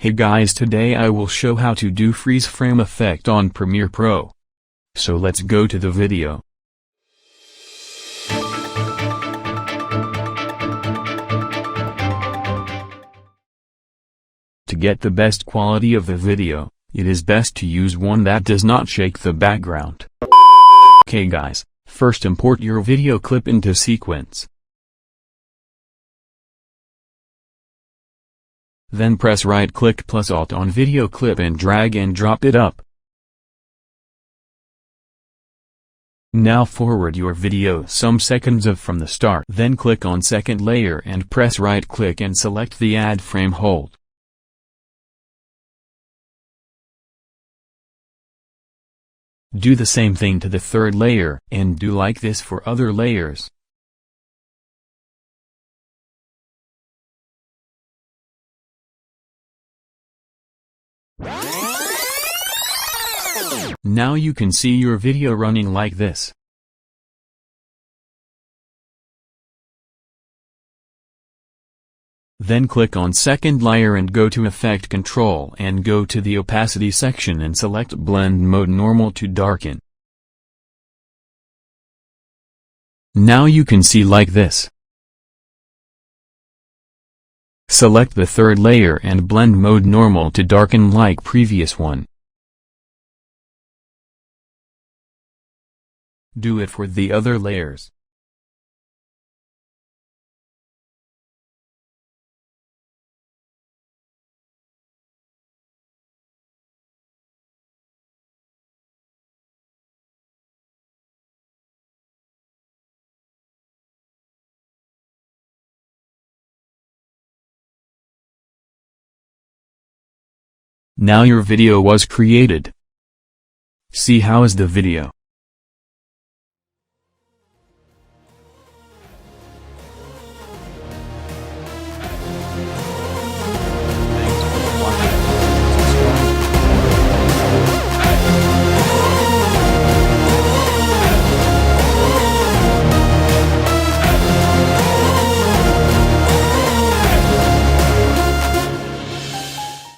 Hey guys, today I will show how to do freeze frame effect on Premiere Pro. So let's go to the video. To get the best quality of the video, it is best to use one that does not shake the background. Okay guys, first import your video clip into Sequence. Then press right-click plus Alt on video clip and drag and drop it up. Now forward your video some seconds from the start. Then click on second layer and press right-click and select the Add Frame Hold. Do the same thing to the third layer, and do like this for other layers. Now you can see your video running like this. Then click on second layer and go to Effect Control and go to the Opacity section and select Blend Mode Normal to Darken. Now you can see like this. Select the third layer and Blend Mode Normal to Darken like previous one. Do it for the other layers. Now your video was created. See how is the video.